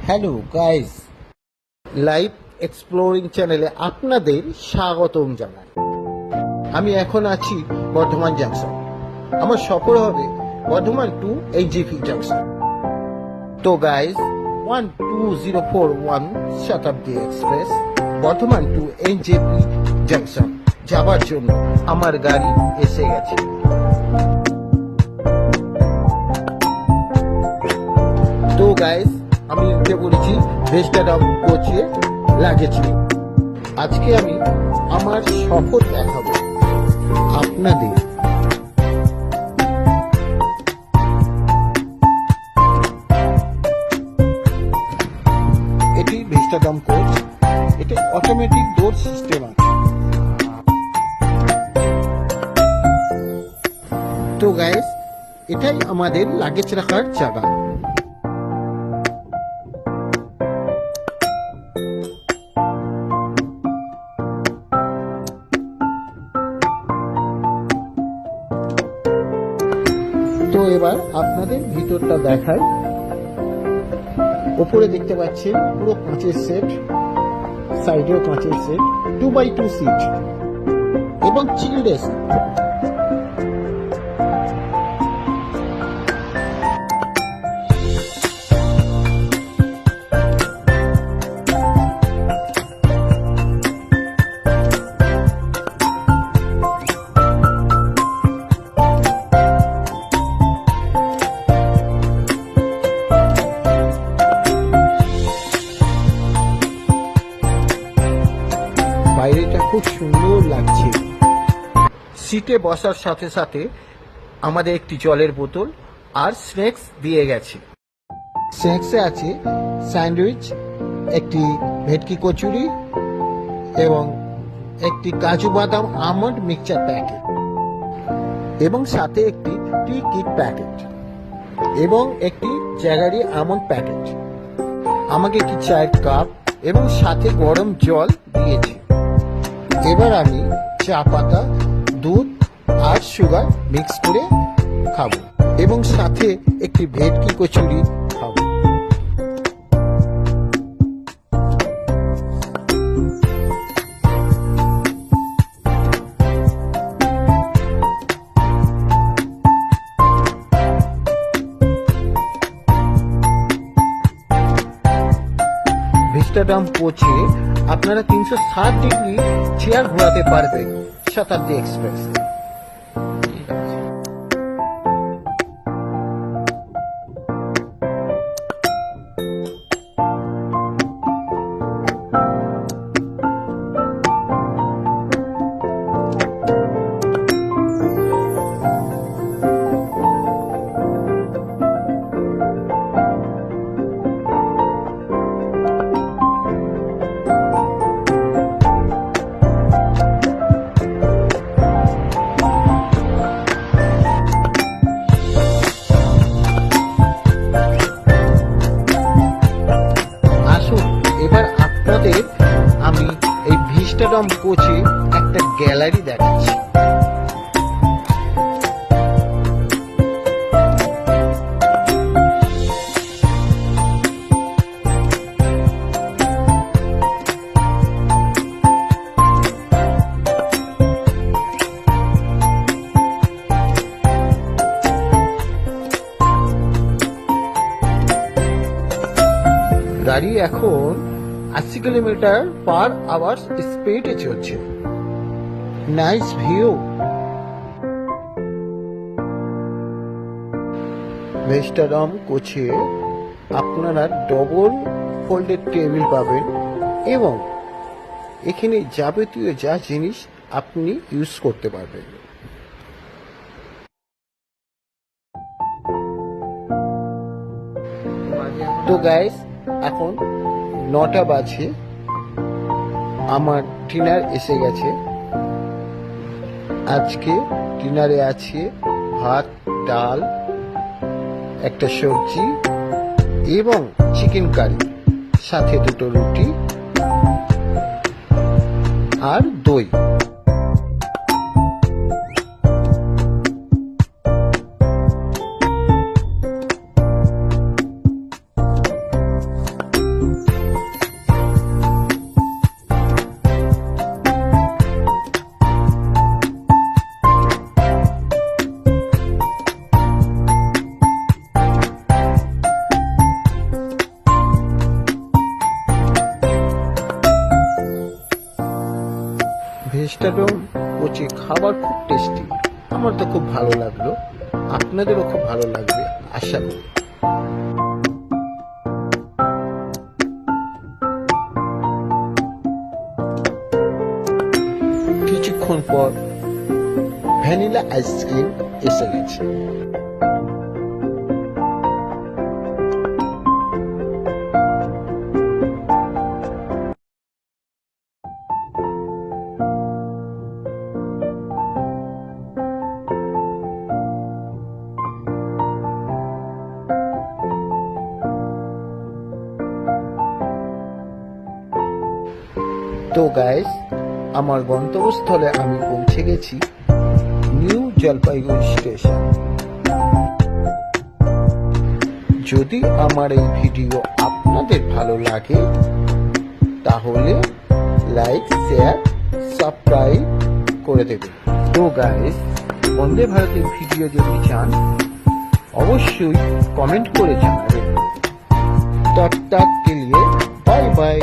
Hello guys, live exploring চ্যানেলে আপনাদের স্বাগতম জানাই। আমি এখন আছি বর্ধমান জাংশন। আমার সফর হবে বর্ধমান টু এনজেপি জাংশন। তো guys, 12041 Shatabdi express Bardhaman to NJP junction যাবার জন্য আমার গাড়ি এসে গেছে। তো গাইস, আমি উঠে পড়েছি ভেস্টাডম কোচে লাগেজ। আজকে আমি আমার সফর দেখাবো আপনাদের। এটি ভেস্টাডম কোচ, এটা অটোমেটিক ডোর সিস্টেম আছে। তো গাইস, এটাই আমাদের লাগেজ রাখার জায়গা। তো এবার আপনাদের ভিতরটা দেখাই। উপরে দেখতে পাচ্ছেন পুরো কাঁচের সেট, সাইডেও কাঁচের সেট, 2x2 সিট এবং চিলড্রেস। বাইরেটা খুব সুন্দর লাগছে। সিটে বসার সাথে সাথে আমাদের একটি জলের বোতল আর স্ন্যাক্স দিয়ে গেছে। স্ন্যাক্সে আছে স্যান্ডউইচ, একটি ভেটকি কচুরি এবং একটি কাজু বাদাম আমন্ড মিক্সচার প্যাকেট এবং সাথে একটি টি কিট প্যাকেট এবং একটি জ্যাগারি আমন্ড প্যাকেট। আমাকে একটি চায়ের কাপ এবং সাথে গরম জল দিয়েছে। এবার আমি চা পাতা, দুধ আর সুগার মিক্স করে খাবো এবং সাথে একটি ভেটকি কচুরি খাবো। ভেস্টাডম কোচে আপনারা 360 ডিগ্রি চেয়ার ঘোরাতে পারবেন শতাব্দী এক্সপ্রেস। আমি এই ভেস্টাডম কোচে একটা গ্যালারি দেখাচ্ছি। গাড়ি এখন 80 কিলোমিটার পার আওয়ার স্পিডে চলছে। Nice view. ভেস্টাডম কোচে আপনারা ডবল ফোল্ডেড টেবিল পাবেন এবং এখানে যাবতীয় যা জিনিস আপনি ইউজ করতে পারবেন। তো গাইস, এখন 9টা বাজে, আমার ডিনার এসে গেছে। আজকে ডিনারে আছে ভাত, ডাল, একটা সবজি এবং চিকেন কারি, সাথে 2টো রুটি আর দই। ভেজিটেবল কচি খাবার খুব টেস্টি। আমার তো খুব ভালো লাগলো, আপনাদেরও খুব ভালো লাগবে আশা করি। কিছুক্ষণ পর ভ্যানিলা আইসক্রিম এসে গেছে। তো গাইস, আমার গন্তব্যস্থলে আমি পৌঁছে গেছি, নিউ জলপাইগুড়ি স্টেশন। যদি আমার এই ভিডিও আপনাদের ভালো লাগে তাহলে লাইক, শেয়ার, সাবস্ক্রাইব করে দেবেন। তো গাইস, বন্দে ভারতের ভিডিও যদি চান অবশ্যই কমেন্ট করে জানাবেন। तब तक के लिए बाय बाय।